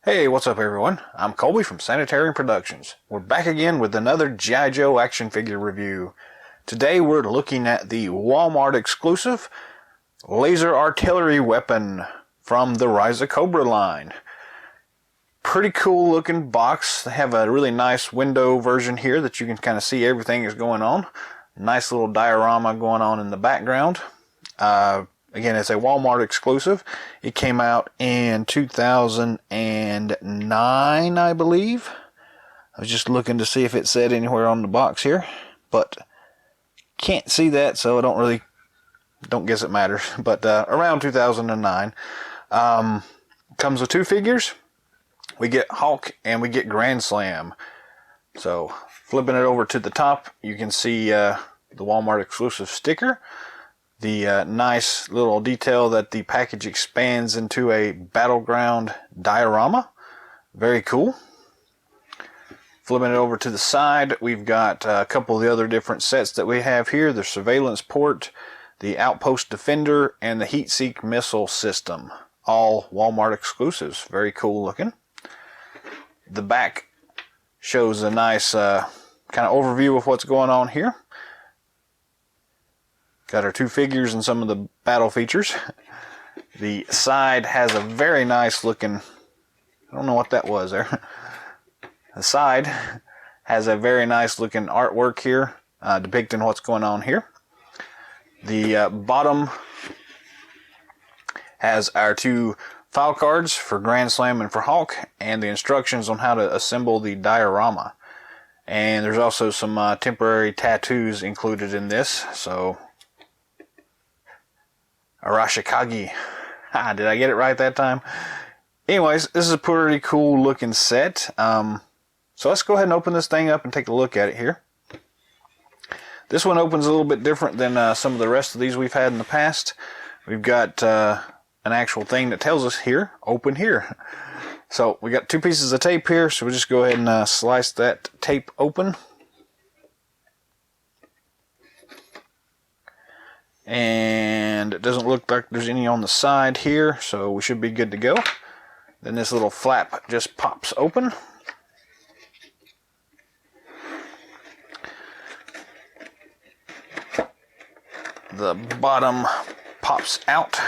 Hey, what's up everyone? I'm Colby from Sanitarium Productions. We're back again with another G.I. Joe action figure review. Today we're looking at the Walmart exclusive laser artillery weapon from the Rise of Cobra line. Pretty cool looking box. They have a really nice window version here that you can kind of see everything is going on. Nice little diorama going on in the background. Again, it's a Walmart exclusive. It came out in 2009, I believe. I was just looking to see if it said anywhere on the box here, but can't see that, so I don't guess it matters. But around 2009. Comes with two figures. We get Hulk and we get Grand Slam. So flipping it over to the top, you can see the Walmart exclusive sticker. The nice little detail that the package expands into a battleground diorama. Very cool. Flipping it over to the side, we've got a couple of the other different sets that we have here. The surveillance port, the outpost defender, and the heat seek missile system. All Walmart exclusives. Very cool looking. The back shows a nice kind of overview of what's going on here. Got our two figures and some of the battle features. The side has a very nice looking, I don't know what that was there. The side has a very nice looking artwork here depicting what's going on here. The bottom has our two file cards for Grand Slam and for Hulk, and the instructions on how to assemble the diorama. And there's also some temporary tattoos included in this, so Arashikage. Did I get it right that time? Anyways, this is a pretty cool looking set. So let's go ahead and open this thing up and take a look at it here. This one opens a little bit different than some of the rest of these we've had in the past. We've got an actual thing that tells us here, open here. So we got two pieces of tape here, so we'll just go ahead and slice that tape open. And it doesn't look like there's any on the side here, so we should be good to go. Then this little flap just pops open. The bottom pops out.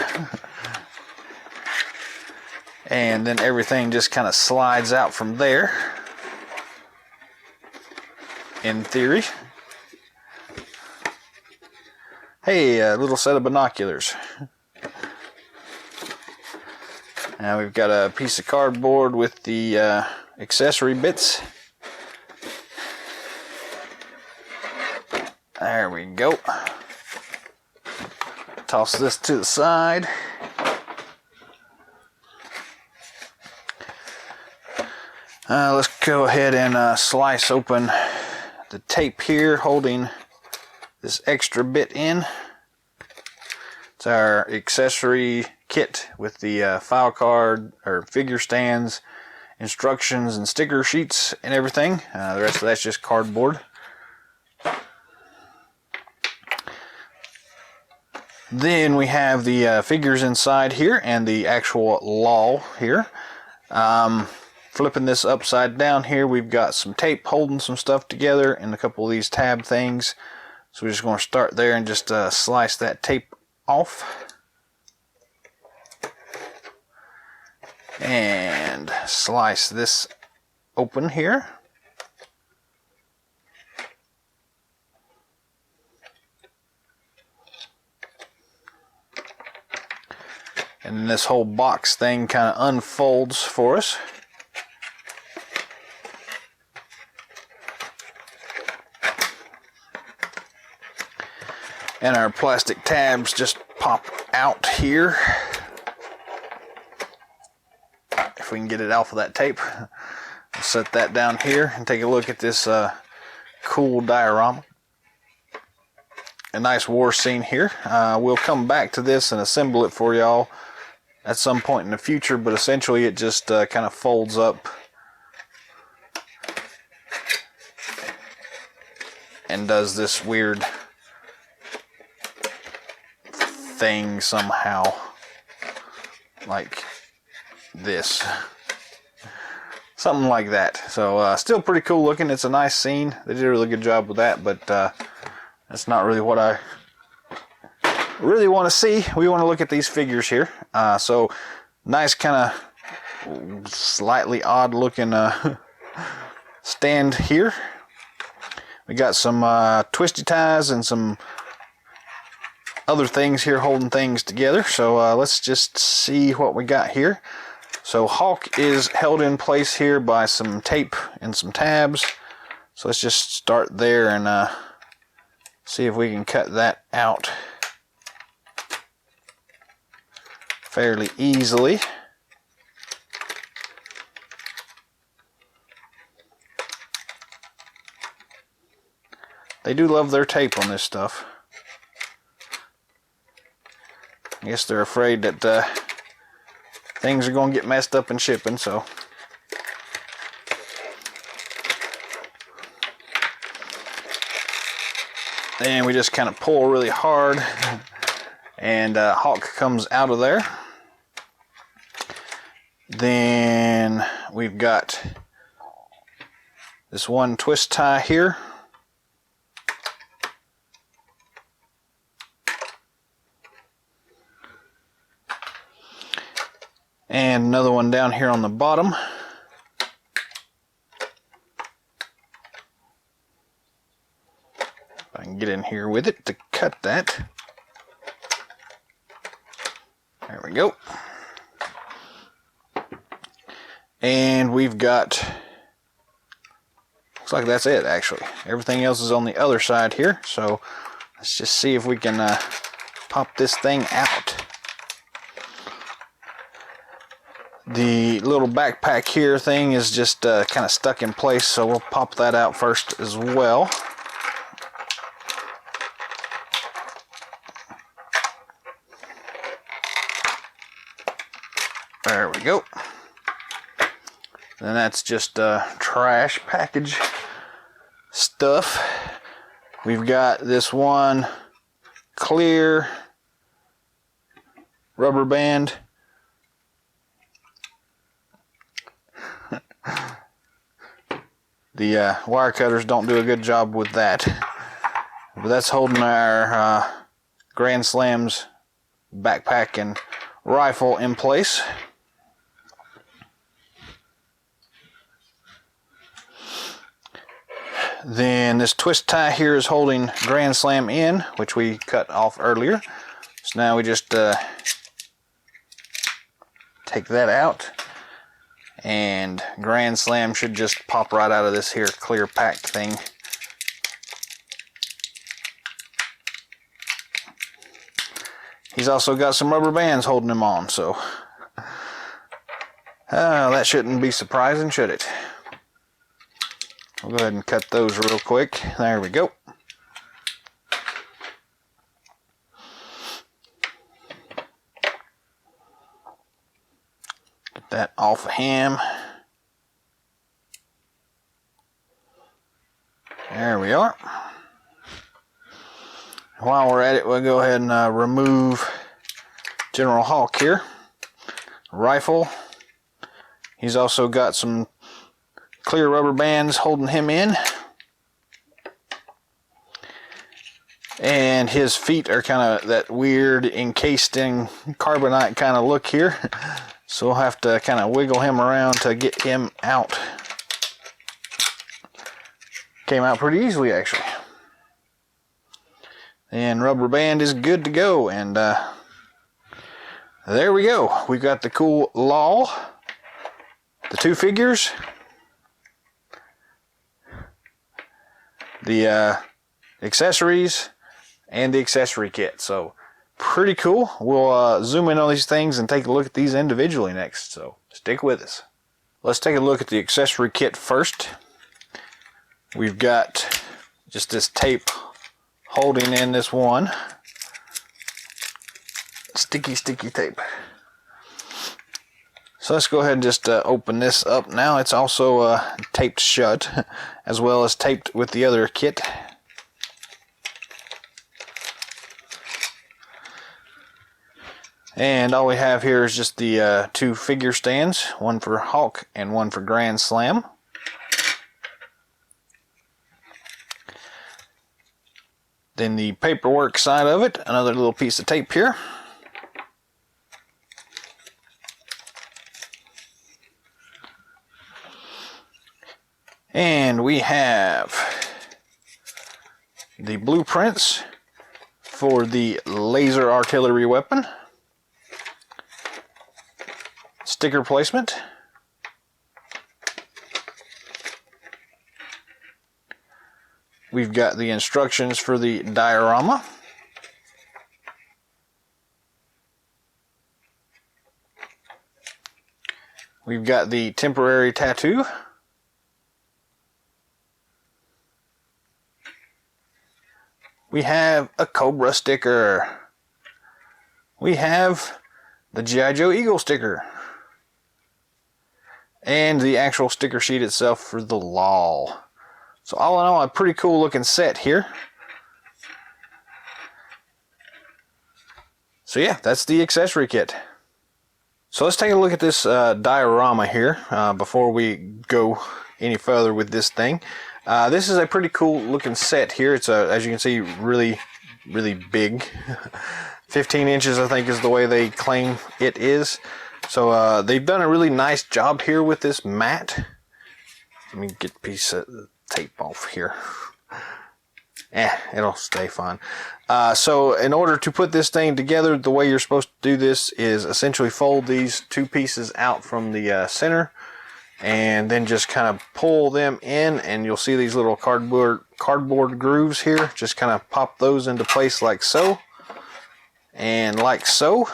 And then everything just kind of slides out from there, in theory. Hey, a little set of binoculars. Now we've got a piece of cardboard with the accessory bits. There we go. Toss this to the side. Let's go ahead and slice open the tape here holding this extra bit in. It's our accessory kit with the file card or figure stands, instructions and sticker sheets and everything. The rest of that's just cardboard. Then we have the figures inside here and the actual law here. Flipping this upside down here, we've got some tape holding some stuff together and a couple of these tab things. So we're just going to start there and just slice that tape off. And slice this open here. And then this whole box thing kind of unfolds for us. And our plastic tabs just pop out here. If we can get it off of that tape. We'll set that down here and take a look at this cool diorama. A nice war scene here. We'll come back to this and assemble it for y'all at some point in the future, but essentially it just kind of folds up and does this weird thing somehow, like this. something like that. So still pretty cool looking. It's a nice scene. They did a really good job with that, but that's not really what I really want to see. We want to look at these figures here. So nice kind of slightly odd looking stand here. We got some twisty ties and some other things here holding things together. So let's just see what we got here. So Hulk is held in place here by some tape and some tabs. So let's just start there and see if we can cut that out fairly easily. They do love their tape on this stuff. I guess they're afraid that things are going to get messed up in shipping, so. And we just kind of pull really hard, and Hulk comes out of there. Then we've got this one twist tie here. And another one down here on the bottom. If I can get in here with it to cut that. There we go. And we've got, looks like that's it actually. Everything else is on the other side here. So let's just see if we can pop this thing out. The little backpack here thing is just kind of stuck in place, so we'll pop that out first as well. There we go. And that's just trash package stuff. We've got this one clear rubber band. The wire cutters don't do a good job with that, but that's holding our Grand Slam's backpack and rifle in place. Then this twist tie here is holding Grand Slam in, which we cut off earlier. So now we just take that out. And Grand Slam should just pop right out of this here clear pack thing. He's also got some rubber bands holding him on, so that shouldn't be surprising, should it? We'll go ahead and cut those real quick. There we go. That off of him. There we are. While we're at it, we'll go ahead and remove General Hulk here. Rifle. He's also got some clear rubber bands holding him in. And his feet are kind of that weird encased in carbonite kind of look here. So we'll have to kind of wiggle him around to get him out. Came out pretty easily actually. And rubber band is good to go. And there we go. We've got the cool Law, the two figures, the accessories, and the accessory kit. So pretty cool. We'll zoom in on these things and take a look at these individually next, so stick with us. Let's take a look at the accessory kit first. We've got just this tape holding in this one. Sticky tape. So let's go ahead and just open this up now. It's also taped shut, as well as taped with the other kit. And all we have here is just the two figure stands, one for Hulk and one for Grand Slam. Then the paperwork side of it, another little piece of tape here. And we have the blueprints for the laser artillery weapon. Sticker placement. We've got the instructions for the diorama. We've got the temporary tattoo. We have a Cobra sticker. We have the G.I. Joe Eagle sticker. And the actual sticker sheet itself for the LOL. So all in all, a pretty cool looking set here. So yeah, that's the accessory kit. So let's take a look at this diorama here before we go any further with this thing. This is a pretty cool looking set here. It's as you can see, really big. 15 inches I think is the way they claim it is. So they've done a really nice job here with this mat. Let me get a piece of tape off here. It'll stay fine. So in order to put this thing together, the way you're supposed to do this is essentially fold these two pieces out from the center and then just kind of pull them in, and you'll see these little cardboard grooves here. Just kind of pop those into place like so and like so,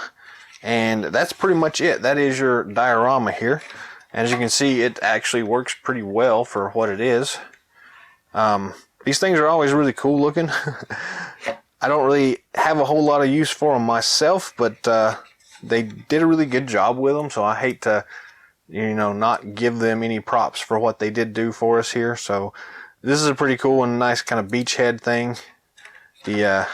and that's pretty much it. That is your diorama here. As you can see, it actually works pretty well for what it is. These things are always really cool looking. I don't really have a whole lot of use for them myself, but they did a really good job with them, so I hate to, you know, not give them any props for what they did do for us here. So this is a pretty cool and nice kind of beachhead thing. The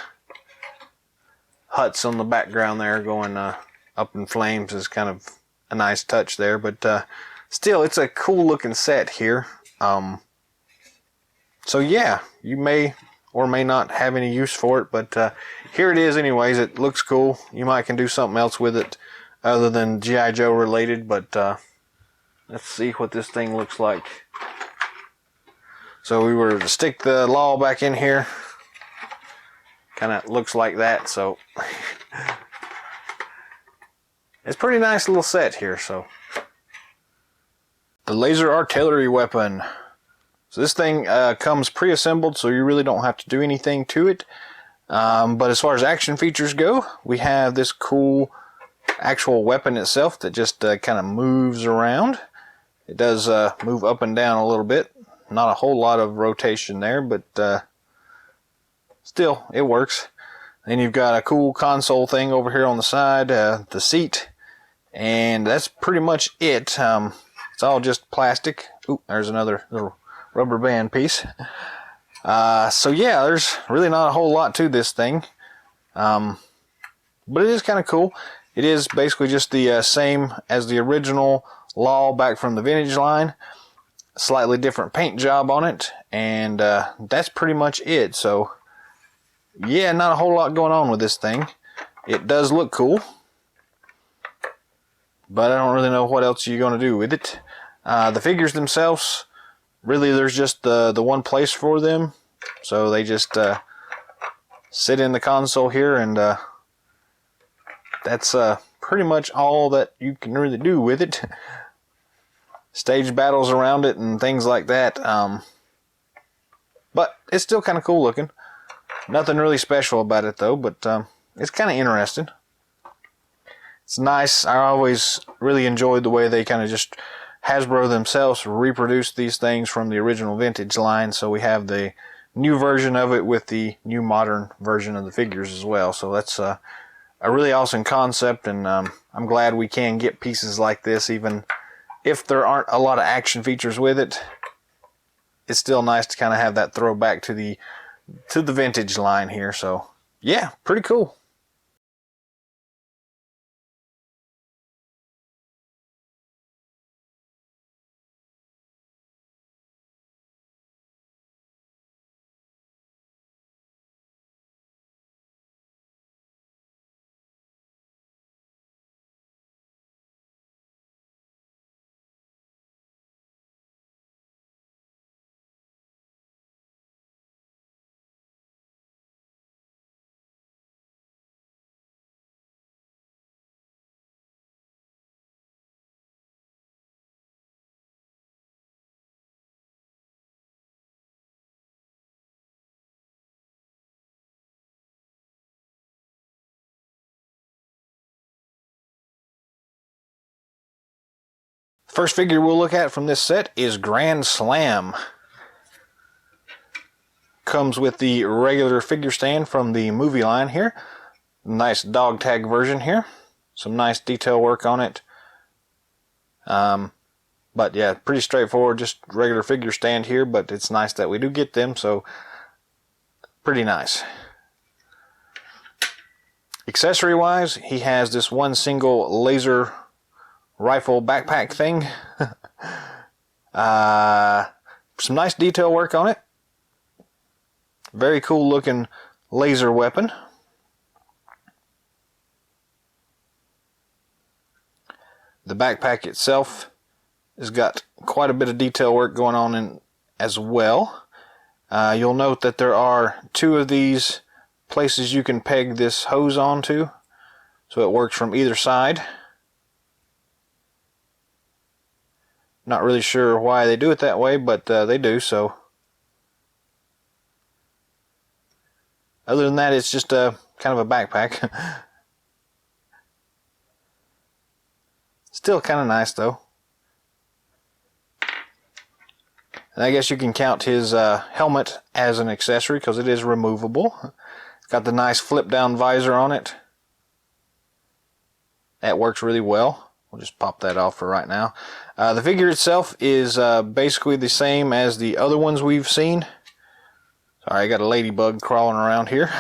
huts on the background there going up in flames is kind of a nice touch there, but still, it's a cool looking set here. So yeah, you may or may not have any use for it, but here it is anyways. It looks cool. You might can do something else with it other than G.I. Joe related, but let's see what this thing looks like. So we were to stick the LOL back in here. Kind of looks like that, so it's a pretty nice little set here. So the laser artillery weapon. So this thing comes pre-assembled, so you really don't have to do anything to it. But as far as action features go, we have this cool actual weapon itself that just kind of moves around. It does move up and down a little bit. Not a whole lot of rotation there, but still, it works. Then you've got a cool console thing over here on the side, the seat, and that's pretty much it. It's all just plastic. Ooh, there's another little rubber band piece. So yeah, there's really not a whole lot to this thing, but it is kind of cool. It is basically just the same as the original LOL back from the vintage line. Slightly different paint job on it, and that's pretty much it. So yeah, not a whole lot going on with this thing. It does look cool, but I don't really know what else you're going to do with it. The figures themselves, really there's just the one place for them, so they just sit in the console here, and that's pretty much all that you can really do with it. Stage battles around it and things like that, but it's still kind of cool looking. Nothing really special about it though, but it's kind of interesting. It's nice. I always really enjoyed the way they kind of just Hasbro themselves reproduced these things from the original vintage line, so we have the new version of it with the new modern version of the figures as well. So that's a really awesome concept, and I'm glad we can get pieces like this, even if there aren't a lot of action features with it. It's still nice to kind of have that throwback to the vintage line here. So yeah, pretty cool. First figure we'll look at from this set is Grand Slam. Comes with the regular figure stand from the movie line here. Nice dog tag version here. Some nice detail work on it. But yeah, pretty straightforward, just regular figure stand here, but it's nice that we do get them, so pretty nice. Accessory wise, he has this one single laser rifle backpack thing. Some nice detail work on it. Very cool looking laser weapon. The backpack itself has got quite a bit of detail work going on in as well. You'll note that there are two of these places you can peg this hose onto, so it works from either side. Not really sure why they do it that way, but they do. So other than that, it's just a kind of a backpack. Still kind of nice though. And I guess you can count his helmet as an accessory because it is removable. It's got the nice flip down visor on it. That works really well. We'll just pop that off for right now. The figure itself is basically the same as the other ones we've seen. Sorry, I got a ladybug crawling around here.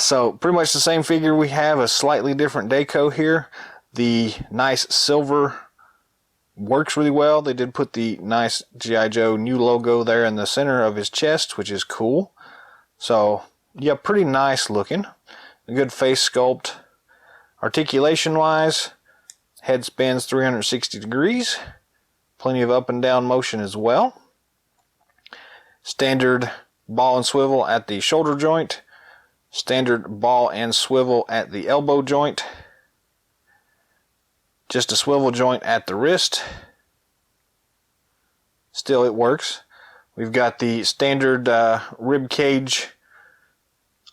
So pretty much the same figure we have, a slightly different deco here. The nice silver works really well. They did put the nice G.I. Joe new logo there in the center of his chest, which is cool. So yeah, pretty nice looking. A good face sculpt. Articulation wise, head spins 360 degrees. Plenty of up and down motion as well. Standard ball and swivel at the shoulder joint. Standard ball and swivel at the elbow joint. Just a swivel joint at the wrist. Still it works. We've got the standard rib cage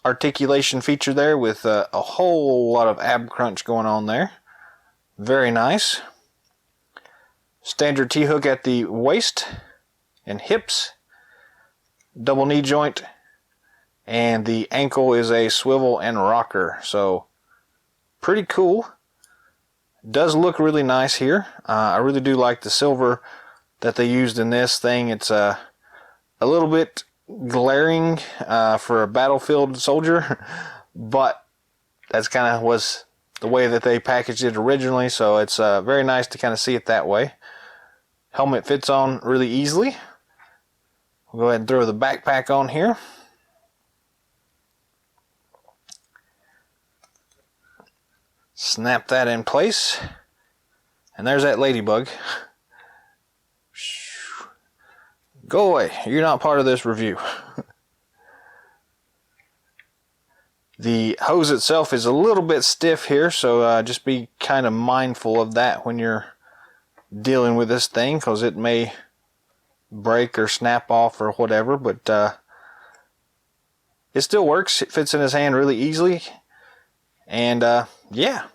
articulation feature there with a whole lot of ab crunch going on there. Very nice. Standard T-hook at the waist and hips. Double knee joint. And the ankle is a swivel and rocker. So pretty cool. Does look really nice here. I really do like the silver that they used in this thing. It's a little bit glaring for a battlefield soldier, but that's kind of was the way that they packaged it originally, so it's very nice to kind of see it that way. Helmet fits on really easily. We'll go ahead and throw the backpack on here. Snap that in place. And there's that ladybug. Go away. You're not part of this review. The hose itself is a little bit stiff here, so just be kind of mindful of that when you're dealing with this thing, because it may break or snap off or whatever, but it still works. It fits in his hand really easily. And yeah,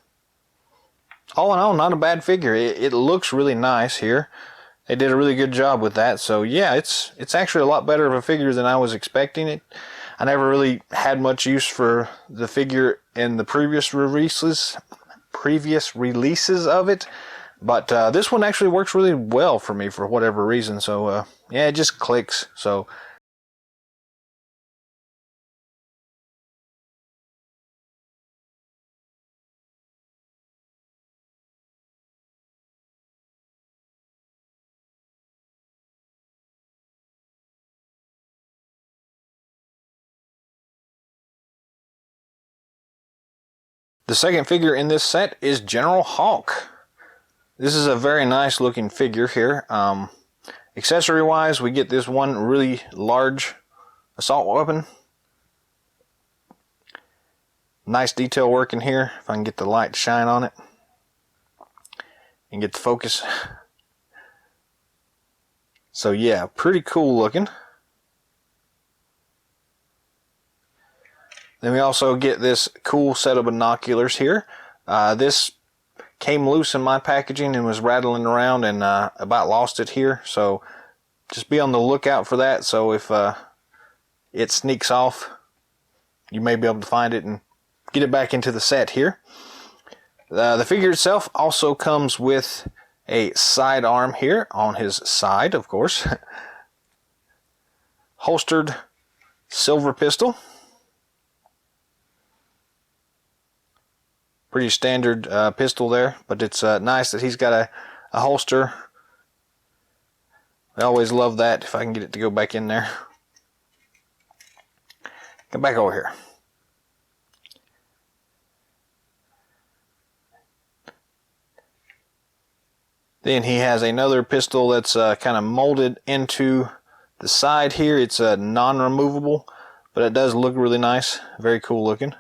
all in all, not a bad figure. It looks really nice here. They did a really good job with that. So yeah, it's actually a lot better of a figure than I was expecting it. I never really had much use for the figure in the previous releases of it, but this one actually works really well for me for whatever reason. So yeah, it just clicks. So the second figure in this set is General Hawk. This is a very nice looking figure here. Accessory wise, we get this one really large assault weapon. Nice detail work in here. If I can get the light to shine on it and get the focus. So yeah, pretty cool looking. Then we also get this cool set of binoculars here. This came loose in my packaging and was rattling around, and about lost it here. So just be on the lookout for that. So if it sneaks off, you may be able to find it and get it back into the set here. The figure itself also comes with a sidearm here on his side, of course. Holstered silver pistol. Pretty standard pistol there, but it's nice that he's got a holster. I always love that, if I can get it to go back in there. Come back over here. Then he has another pistol that's kind of molded into the side here. It's non-removable, but it does look really nice. Very cool looking.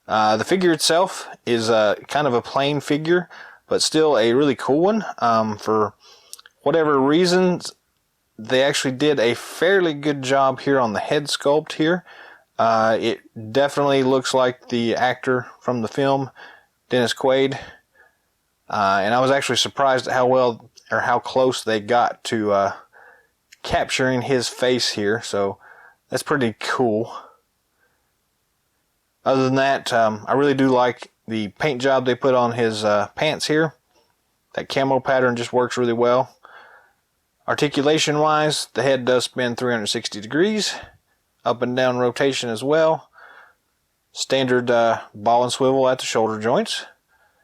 The figure itself is kind of a plain figure, but still a really cool one. For whatever reasons, they actually did a fairly good job here on the head sculpt here. It definitely looks like the actor from the film, Dennis Quaid. And I was actually surprised at how well, or how close they got to capturing his face here. So that's pretty cool. Other than that, I really do like the paint job they put on his pants here. That camo pattern just works really well. Articulation wise, the head does spin 360 degrees. Up and down rotation as well. Standard ball and swivel at the shoulder joints.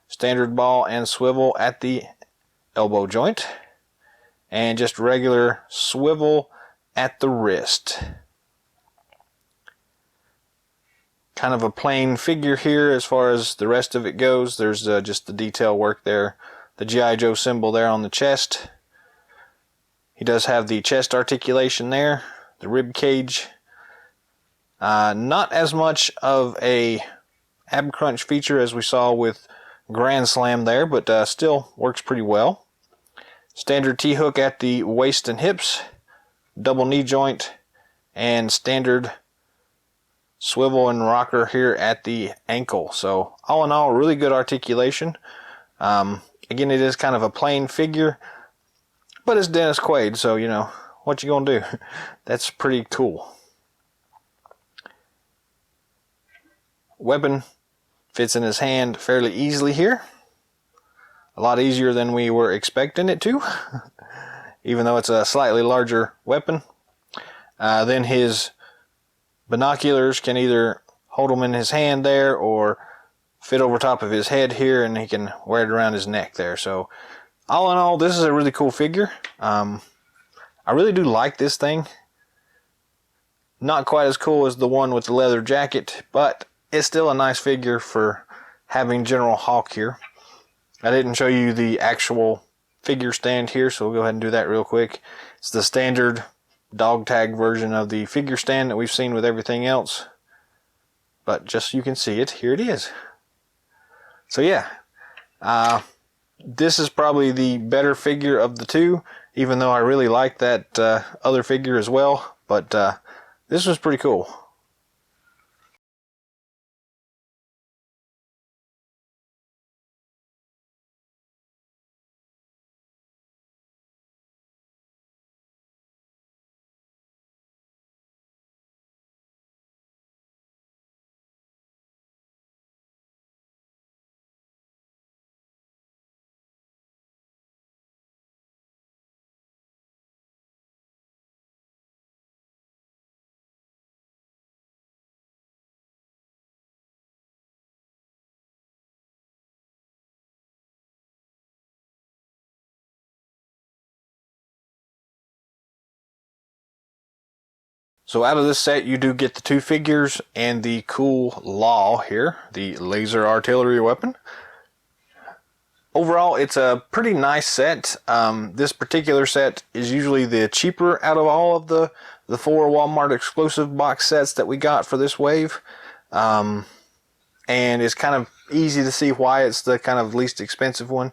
Standard ball and swivel at the elbow joint. And just regular swivel at the wrist. Kind of a plain figure here as far as the rest of it goes. There's just the detail work there. The G.I. Joe symbol there on the chest. He does have the chest articulation there. The rib cage. Not as much of a ab crunch feature as we saw with Grand Slam there, but still works pretty well. Standard T-hook at the waist and hips, double knee joint, and standard swivel and rocker here at the ankle. So all in all, really good articulation. Again, it is kind of a plain figure, but it's Dennis Quaid, so you know, what you gonna do? That's pretty cool. Weapon fits in his hand fairly easily here. A lot easier than we were expecting it to, even though it's a slightly larger weapon. Then his binoculars can either hold them in his hand there or fit over top of his head here, and he can wear it around his neck there. So all in all, this is a really cool figure. I really do like this thing. Not quite as cool as the one with the leather jacket, but it's still a nice figure for having General Hawk here. I didn't show you the actual figure stand here, so we'll go ahead and do that real quick. It's the standard dog tag version of the figure stand that we've seen with everything else. But just so you can see it, here it is. So yeah, this is probably the better figure of the two, even though I really like that other figure as well. But this was pretty cool. So out of this set, you do get the two figures and the cool Law here, the laser artillery weapon. Overall, it's a pretty nice set. This particular set is usually the cheaper out of all of the 4 Walmart exclusive box sets that we got for this wave. And it's kind of easy to see why it's the kind of least expensive one.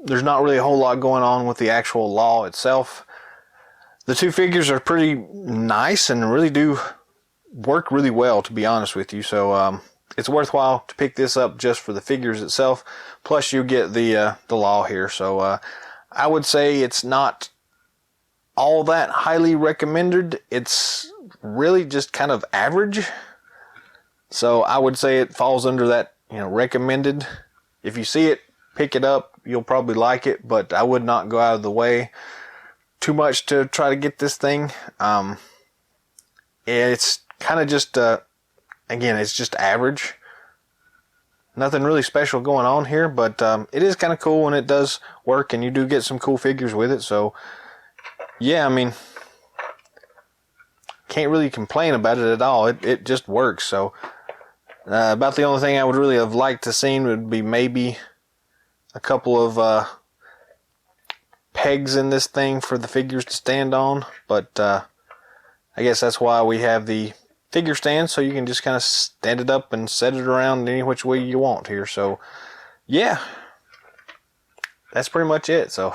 There's not really a whole lot going on with the actual Law itself. The two figures are pretty nice and really do work really well, to be honest with you. So it's worthwhile to pick this up just for the figures itself. Plus you get the law here. So I would say it's not all that highly recommended. It's really just kind of average. So I would say it falls under that, recommended. If you see it, pick it up. You'll probably like it, but I would not go out of the way too much to try to get this thing. It's kind of just, again, it's just average. Nothing really special going on here, but it is kind of cool and it does work, and you do get some cool figures with it. So yeah, I mean, can't really complain about it at all. It just works. So about the only thing I would really have liked to seen would be maybe a couple of pegs in this thing for the figures to stand on, but I guess that's why we have the figure stand, so you can just kind of stand it up and set it around any which way you want here. So yeah, that's pretty much it. So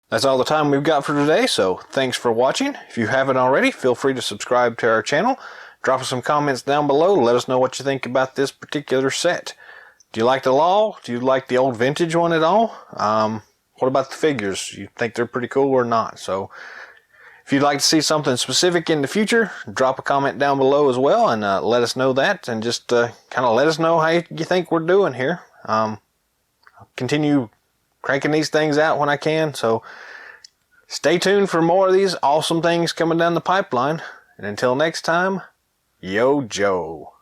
that's all the time we've got for today, so thanks for watching. If you haven't already, feel free to subscribe to our channel. Drop us some comments down below to let us know what you think about this particular set. Do you like the law? Do you like the old vintage one at all? What about the figures? You think they're pretty cool or not? So if you'd like to see something specific in the future, drop a comment down below as well, and let us know that, and just kind of let us know how you think we're doing here. I'll continue cranking these things out when I can, so stay tuned for more of these awesome things coming down the pipeline. And until next time, yo Joe.